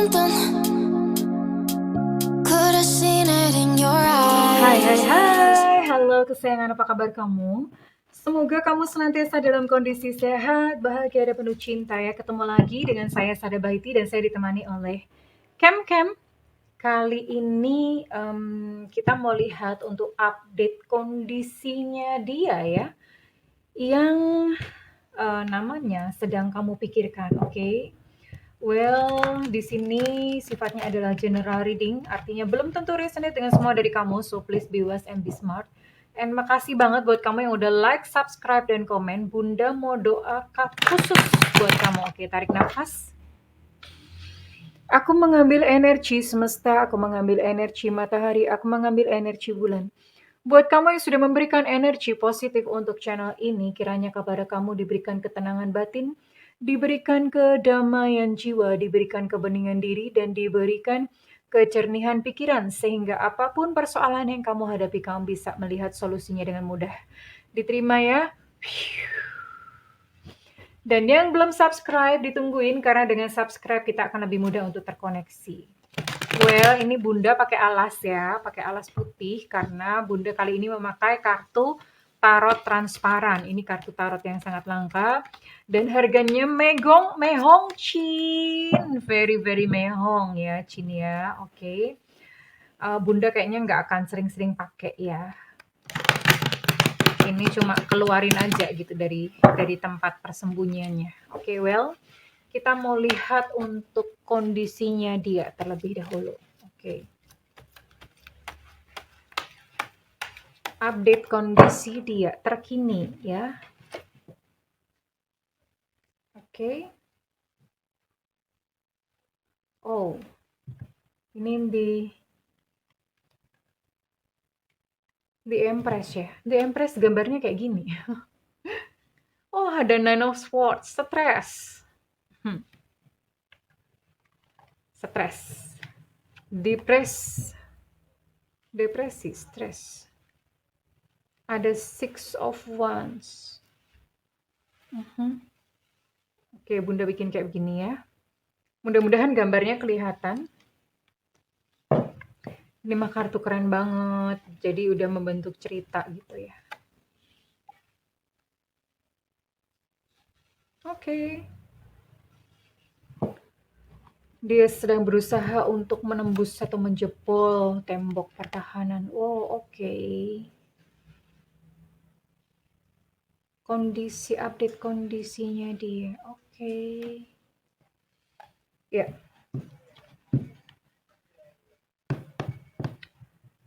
something. Could have seen it in your Hai eyes. halo kesayangan, apa kabar kamu? Semoga kamu senantiasa dalam kondisi sehat, bahagia, dan penuh cinta ya. Ketemu lagi dengan saya Sada Bahiti dan saya ditemani oleh Kem. Kali ini kita mau lihat untuk update kondisinya dia ya, yang namanya sedang kamu pikirkan, oke? Well, di sini sifatnya adalah general reading, artinya belum tentu resonate dengan semua dari kamu, so please be wise and be smart. And makasih banget buat kamu yang udah like, subscribe, dan komen. Bunda mau doa khusus buat kamu. Oke, tarik nafas. Aku mengambil energi semesta, aku mengambil energi matahari, aku mengambil energi bulan. Buat kamu yang sudah memberikan energi positif untuk channel ini, kiranya kepada kamu diberikan ketenangan batin, diberikan kedamaian jiwa, diberikan kebeningan diri, dan diberikan kejernihan pikiran, sehingga apapun persoalan yang kamu hadapi, kamu bisa melihat solusinya dengan mudah. Diterima ya. Dan yang belum subscribe, ditungguin, karena dengan subscribe kita akan lebih mudah untuk terkoneksi. Well, ini Bunda pakai alas ya, pakai alas putih karena Bunda kali ini memakai kartu tarot transparan. Ini kartu tarot yang sangat langka dan harganya mehong Chin, very mehong ya Chin ya. Oke. Bunda kayaknya nggak akan sering-sering pakai ya. Ini cuma keluarin aja gitu dari tempat persembunyiannya. Oke, well, kita mau lihat untuk kondisinya dia terlebih dahulu. Oke. Update kondisi dia terkini ya. Oke. Oh, ini di Empress ya. Di Empress gambarnya kayak gini. Oh, ada Nine of Swords, stres. Stres. Depresi, stres. Ada Six of Wands. Oke, Bunda bikin kayak begini ya. Mudah-mudahan gambarnya kelihatan. Ini mah kartu keren banget. Jadi udah membentuk cerita gitu ya. Oke. Dia sedang berusaha untuk menembus atau menjebol tembok pertahanan. Oh, oke. Update kondisinya dia. Oke. Ya.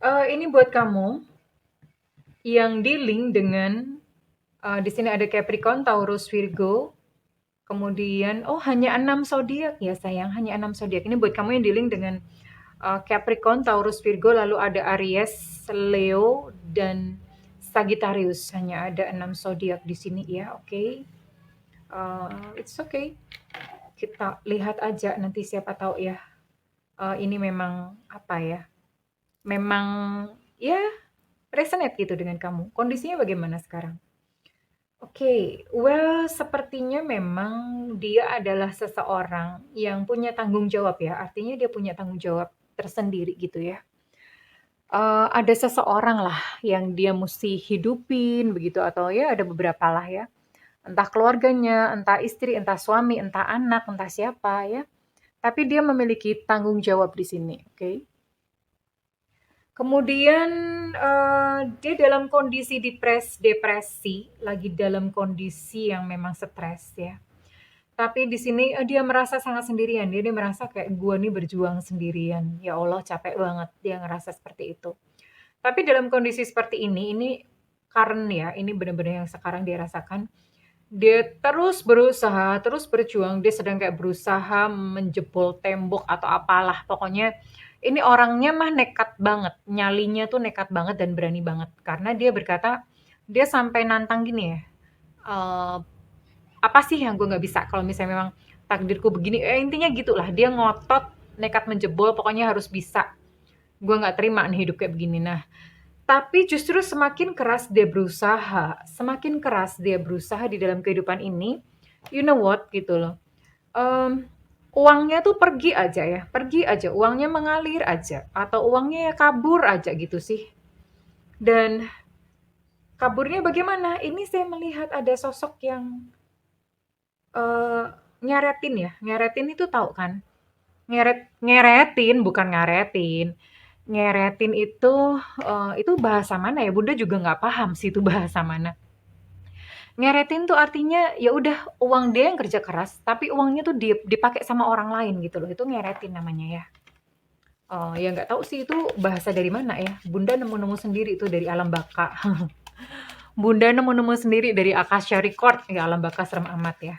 Ini buat kamu yang dealing dengan di sini ada Capricorn, Taurus, Virgo. Kemudian hanya 6 zodiak ya sayang, hanya 6 zodiak. Ini buat kamu yang dealing dengan Capricorn, Taurus, Virgo, lalu ada Aries, Leo, dan Sagittarius. Hanya ada 6 zodiak di sini ya, oke. It's okay. Kita lihat aja nanti siapa tahu ya. Ini memang apa ya? Memang ya resonate gitu dengan kamu. Kondisinya bagaimana sekarang? Oke, well sepertinya memang dia adalah seseorang yang punya tanggung jawab ya, artinya dia punya tanggung jawab tersendiri gitu ya. Ada seseorang lah yang dia mesti hidupin begitu atau ya ada beberapa lah ya, entah keluarganya, entah istri, entah suami, entah anak, entah siapa ya, tapi dia memiliki tanggung jawab di sini, oke. Kemudian, dia dalam kondisi depresi, lagi dalam kondisi yang memang stres ya. Tapi di sini, dia merasa sangat sendirian, dia merasa kayak, "Gua nih berjuang sendirian, ya Allah capek banget," dia ngerasa seperti itu. Tapi dalam kondisi seperti ini current ya, ini benar-benar yang sekarang dia rasakan, dia terus berusaha, terus berjuang, dia sedang kayak berusaha menjebol tembok atau apalah, pokoknya ini orangnya mah nekat banget, nyalinya tuh nekat banget dan berani banget. Karena dia berkata, dia sampai nantang gini ya, apa sih yang gue nggak bisa kalau misalnya memang takdirku begini, intinya gitulah, dia ngotot, nekat menjebol, pokoknya harus bisa. Gue nggak terima nih hidup kayak begini. Nah, tapi justru semakin keras dia berusaha di dalam kehidupan ini, you know what gitu loh. uangnya tuh pergi aja ya, pergi aja, uangnya mengalir aja, atau uangnya ya kabur aja gitu sih. Dan kaburnya bagaimana? Ini saya melihat ada sosok yang nyeretin ya, nyeretin itu tahu kan? Ngeretin, bukan ngaretin. Ngeretin itu bahasa mana ya? Bunda juga nggak paham sih itu bahasa mana. Ngeretin tuh artinya ya udah uang dia yang kerja keras, tapi uangnya tuh dipakai sama orang lain gitu loh. Itu ngeretin namanya ya. Ya nggak tahu sih itu bahasa dari mana ya. Bunda nemu-nemu sendiri itu dari alam baka. Bunda nemu-nemu sendiri dari Akasha Record. Ya alam baka serem amat ya.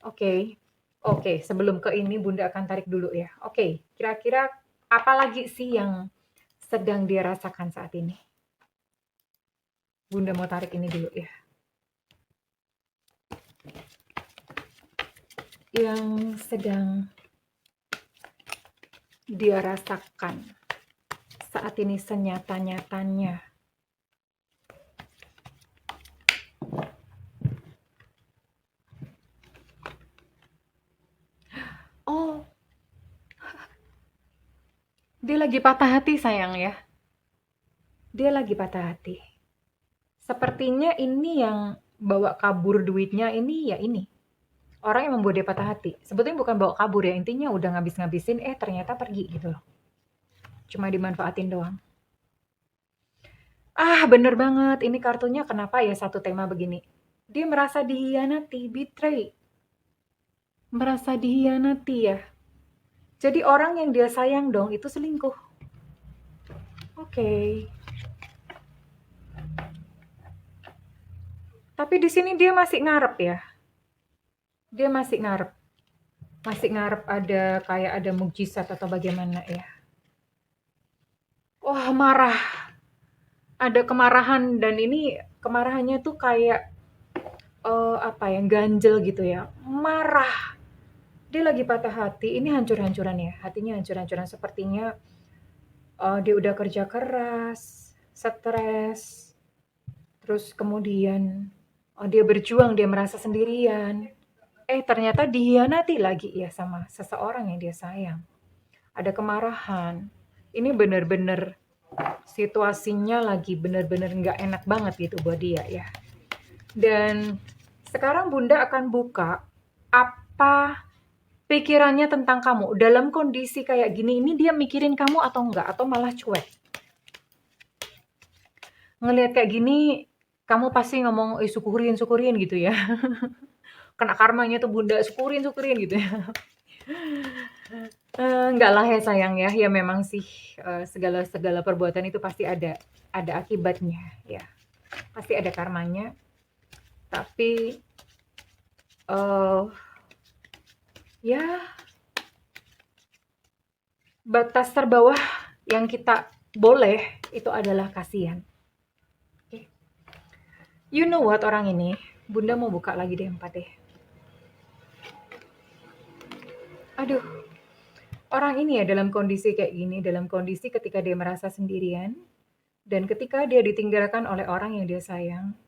Oke. Oke, sebelum ke ini Bunda akan tarik dulu ya. Oke, kira-kira apa lagi sih yang sedang dia rasakan saat ini? Bunda mau tarik ini dulu ya. Yang sedang dia rasakan saat ini senyata-nyatanya. Oh, dia lagi patah hati sayang ya. Dia lagi patah hati. Sepertinya ini yang bawa kabur duitnya ini ya ini. Orang yang membuat dia patah hati. Sebetulnya bukan bawa kabur ya, intinya udah ngabis-ngabisin, ternyata pergi gitu loh. Cuma dimanfaatin doang. Bener banget. Ini kartunya kenapa ya satu tema begini. Dia merasa dihianati, betray. Merasa dihianati ya. Jadi orang yang dia sayang dong itu selingkuh. Oke. Tapi di sini dia masih ngarep ya. Dia masih ngarep. Masih ngarep ada kayak ada mukjizat atau bagaimana ya. Wah, marah. Ada kemarahan dan ini kemarahannya tuh kayak apa ya, ganjel gitu ya. Marah. Dia lagi patah hati, ini hancur-hancuran ya. Hatinya hancur-hancuran sepertinya dia udah kerja keras, stres, terus kemudian dia berjuang, dia merasa sendirian. Ternyata dihianati lagi ya sama seseorang yang dia sayang. Ada kemarahan. Ini bener-bener situasinya lagi bener-bener nggak enak banget gitu buat dia ya. Dan sekarang Bunda akan buka apa pikirannya tentang kamu. Dalam kondisi kayak gini ini dia mikirin kamu atau enggak? Atau malah cuek? Ngelihat kayak gini, kamu pasti ngomong, syukurin, syukurin gitu ya. Kena karmanya tuh Bunda, syukurin, syukurin gitu ya. Enggak lah ya sayang ya. Ya memang sih segala perbuatan itu pasti ada akibatnya ya. Pasti ada karmanya. Tapi ya batas terbawah yang kita boleh itu adalah kasihan. Oke. You know what orang ini? Bunda mau buka lagi deh 4 deh. Aduh. Orang ini ya dalam kondisi kayak gini, dalam kondisi ketika dia merasa sendirian dan ketika dia ditinggalkan oleh orang yang dia sayang.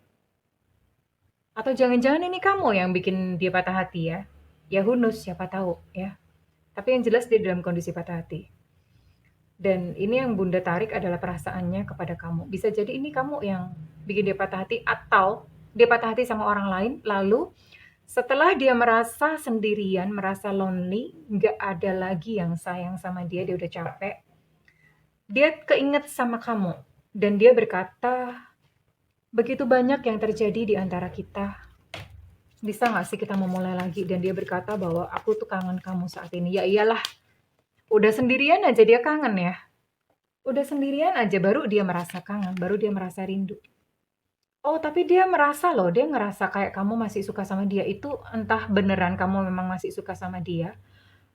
Atau jangan-jangan ini kamu yang bikin dia patah hati ya. Ya who knows, siapa tahu ya. Tapi yang jelas dia dalam kondisi patah hati. Dan ini yang Bunda tarik adalah perasaannya kepada kamu. Bisa jadi ini kamu yang bikin dia patah hati atau dia patah hati sama orang lain lalu setelah dia merasa sendirian, merasa lonely, nggak ada lagi yang sayang sama dia, dia udah capek. Dia keinget sama kamu dan dia berkata, begitu banyak yang terjadi di antara kita. Bisa nggak sih kita memulai lagi? Dan dia berkata bahwa aku tuh kangen kamu saat ini. Ya iyalah, udah sendirian aja dia kangen ya. Udah sendirian aja baru dia merasa kangen, baru dia merasa rindu. Oh, tapi dia merasa loh, dia ngerasa kayak kamu masih suka sama dia. Itu entah beneran kamu memang masih suka sama dia,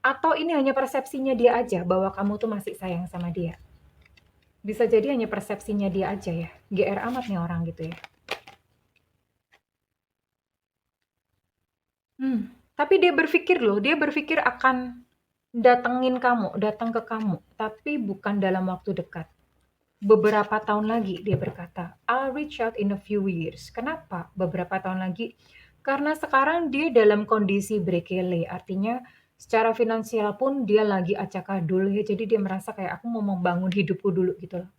atau ini hanya persepsinya dia aja bahwa kamu tuh masih sayang sama dia. Bisa jadi hanya persepsinya dia aja ya. GR amat nih orang gitu ya. Tapi dia berpikir loh, dia berpikir akan datengin kamu, datang ke kamu, tapi bukan dalam waktu dekat. Beberapa tahun lagi dia berkata, I'll reach out in a few years. Kenapa beberapa tahun lagi? Karena sekarang dia dalam kondisi brekele, artinya Secara finansial pun dia lagi acak adul ya, jadi dia merasa kayak aku mau membangun hidupku dulu gitu loh.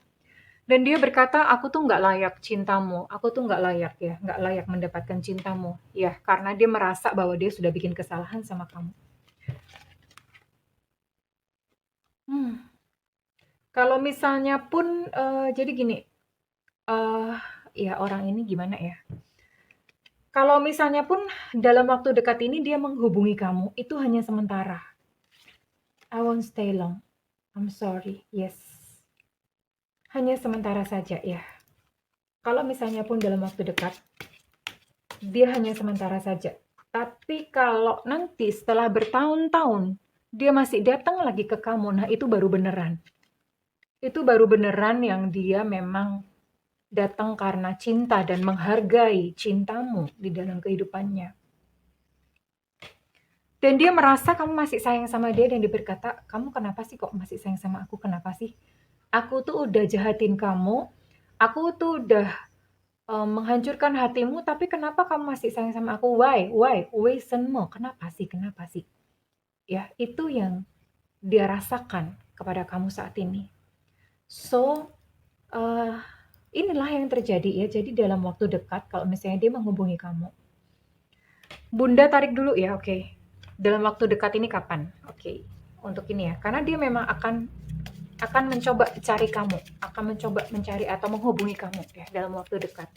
Dan dia berkata, aku tuh nggak layak cintamu, aku tuh nggak layak ya, nggak layak mendapatkan cintamu. Ya, karena dia merasa bahwa dia sudah bikin kesalahan sama kamu. Hmm. Kalau misalnya pun, jadi gini, ya orang ini gimana ya? Kalau misalnya pun dalam waktu dekat ini dia menghubungi kamu, itu hanya sementara. I won't stay long. I'm sorry. Yes. Hanya sementara saja ya. Kalau misalnya pun dalam waktu dekat, dia hanya sementara saja. Tapi kalau nanti setelah bertahun-tahun, dia masih datang lagi ke kamu, nah itu baru beneran. Itu baru beneran yang dia memang datang karena cinta dan menghargai cintamu di dalam kehidupannya. Dan dia merasa kamu masih sayang sama dia dan dia berkata, kamu kenapa sih kok masih sayang sama aku? Kenapa sih? Aku tuh udah jahatin kamu, aku tuh udah menghancurkan hatimu, tapi kenapa kamu masih sayang sama aku? Why? Why? Waisenmo. Kenapa sih? Kenapa sih? Ya, itu yang dia rasakan kepada kamu saat ini. So, uh, inilah yang terjadi ya. Jadi dalam waktu dekat, kalau misalnya dia menghubungi kamu, Bunda tarik dulu ya, oke. Dalam waktu dekat ini kapan? Oke. Untuk ini ya, karena dia memang akan mencoba cari kamu, akan mencoba mencari atau menghubungi kamu ya dalam waktu dekat.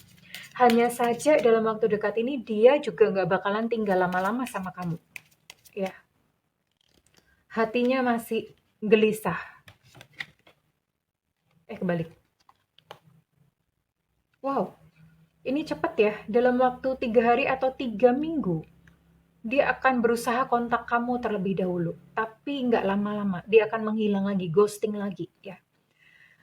Hanya saja dalam waktu dekat ini dia juga nggak bakalan tinggal lama-lama sama kamu. Ya, hatinya masih gelisah. Kebalik. Wow, ini cepat ya. Dalam waktu 3 hari atau 3 minggu, dia akan berusaha kontak kamu terlebih dahulu. Tapi nggak lama-lama, dia akan menghilang lagi, ghosting lagi ya.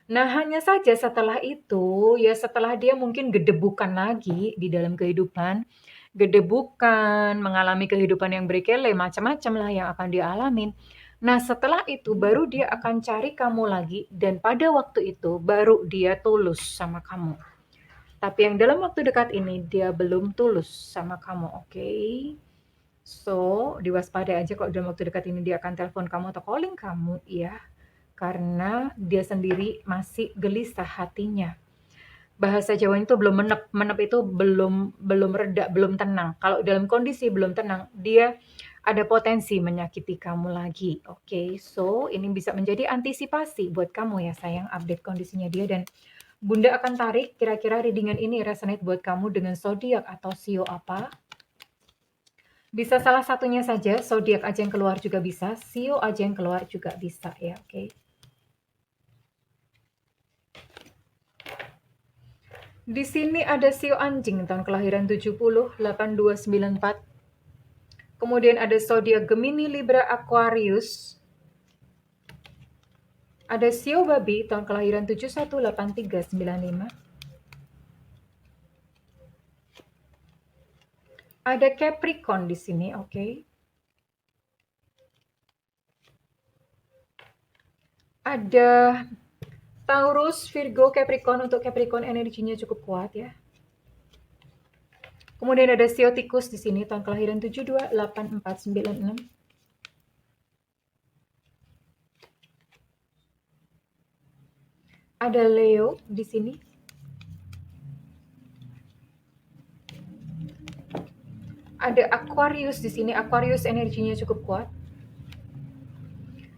Nah, hanya saja setelah itu, ya setelah dia mungkin gedebukan lagi di dalam kehidupan, gedebukan, mengalami kehidupan yang berkele, macam-macam lah yang akan dia alamin. Nah, setelah itu baru dia akan cari kamu lagi dan pada waktu itu baru dia tulus sama kamu. Tapi yang dalam waktu dekat ini dia belum tulus sama kamu, oke? So, diwaspadai aja kalau dalam waktu dekat ini dia akan telepon kamu atau calling kamu, ya. Karena dia sendiri masih gelisah hatinya. Bahasa Jawa itu belum menep, menep itu belum reda, belum tenang. Kalau dalam kondisi belum tenang, dia ada potensi menyakiti kamu lagi. Oke, so ini bisa menjadi antisipasi buat kamu ya sayang, update kondisinya dia dan Bunda akan tarik kira-kira readingan ini resonate buat kamu dengan zodiak atau sio apa. Bisa salah satunya saja, zodiak aja yang keluar juga bisa, sio aja yang keluar juga bisa ya, oke. Di sini ada sio anjing tahun kelahiran 70, 8294. Kemudian ada zodiak Gemini, Libra, Aquarius. Ada sio babi tahun kelahiran 71, 83, 95. Ada Capricorn di sini, oke. Ada Taurus, Virgo, Capricorn. Untuk Capricorn energinya cukup kuat ya. Kemudian ada sio tikus di sini tahun kelahiran 72, 84, 96. Ada Leo di sini. Ada Aquarius di sini. Aquarius energinya cukup kuat.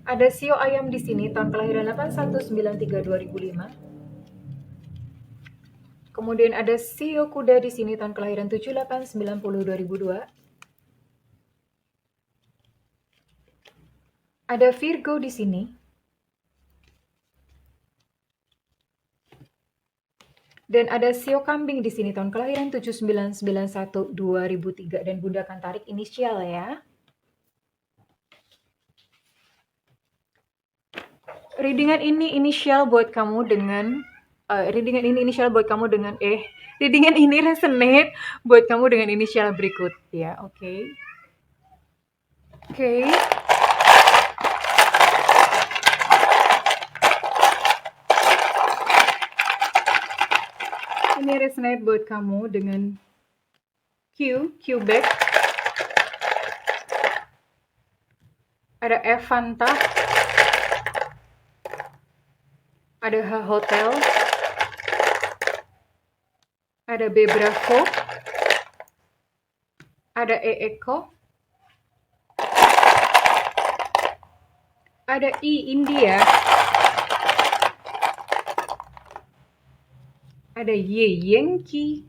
Ada sio ayam di sini tahun kelahiran 81, 93, 2005. Kemudian ada sio kuda di sini tahun kelahiran 78, 90, 2002. Ada Virgo di sini. Dan ada sio kambing di sini tahun kelahiran 7991 2003 dan Bunda akan tarik inisial ya. Readingan ini inisial buat kamu dengan readingan ini resonate buat kamu dengan inisial berikut ya, oke. Oke. Ini resonate buat kamu dengan Quebec. ada F Fanta, ada H Hotel, ada B Bravo, ada E Eko, ada I India, ada Y Yankee,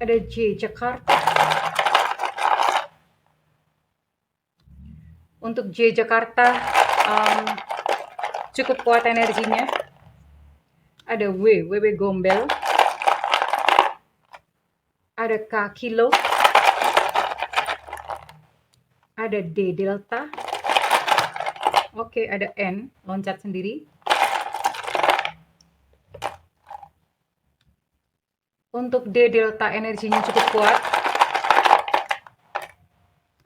ada J Jakarta. Untuk J Jakarta cukup kuat energinya. Ada WW Gombel, ada K Kilo, ada D Delta, oke, ada N loncat sendiri. Untuk D Delta energinya cukup kuat.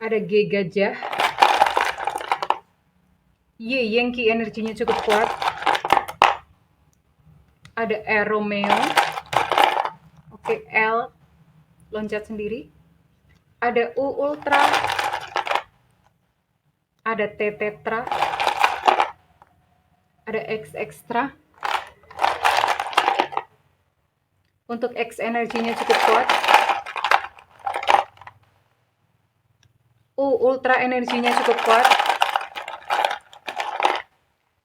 Ada G Gajah, Y Yankee energinya cukup kuat. Ada R Romeo, oke, L loncat sendiri. Ada U Ultra, ada T Tetra, ada X Extra. Untuk X energinya cukup kuat. U Ultra energinya cukup kuat.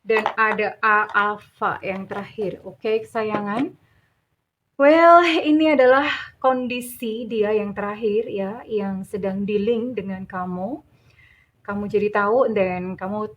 Dan ada A Alpha yang terakhir. Oke, kesayangan. Well, ini adalah kondisi dia yang terakhir ya, yang sedang dealing dengan kamu. Kamu jadi tahu dan kamu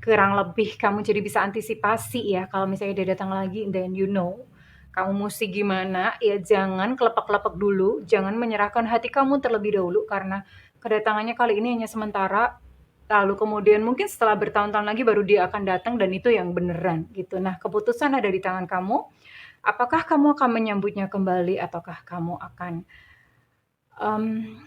kurang lebih kamu jadi bisa antisipasi ya kalau misalnya dia datang lagi, then you know kamu mesti gimana ya. Jangan kelepek-kelepek dulu, jangan menyerahkan hati kamu terlebih dahulu karena kedatangannya kali ini hanya sementara. Lalu kemudian mungkin setelah bertahun-tahun lagi baru dia akan datang dan itu yang beneran gitu. Nah, keputusan ada di tangan kamu. Apakah kamu akan menyambutnya kembali ataukah kamu akan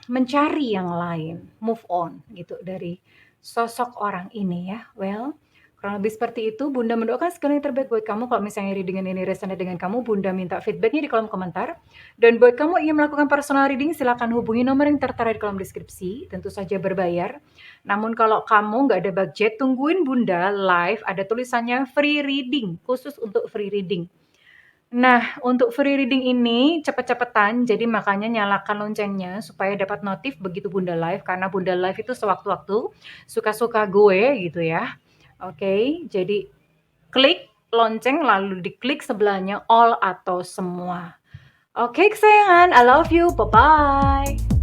mencari yang lain, move on gitu dari sosok orang ini ya. Well, kurang lebih seperti itu. Bunda mendoakan segala yang terbaik buat kamu. Kalau misalnya reading ini resonate dengan kamu, Bunda minta feedbacknya di kolom komentar. Dan buat kamu ingin melakukan personal reading, silakan hubungi nomor yang tertera di kolom deskripsi. Tentu saja berbayar. Namun kalau kamu nggak ada budget, tungguin Bunda live. Ada tulisannya free reading, khusus untuk free reading. Nah, untuk free reading ini cepet-cepetan, jadi makanya nyalakan loncengnya supaya dapat notif begitu Bunda live, karena Bunda live itu sewaktu-waktu suka-suka gue gitu ya. Oke, jadi klik lonceng lalu diklik sebelahnya all atau semua. Oke kesayangan, I love you, bye-bye.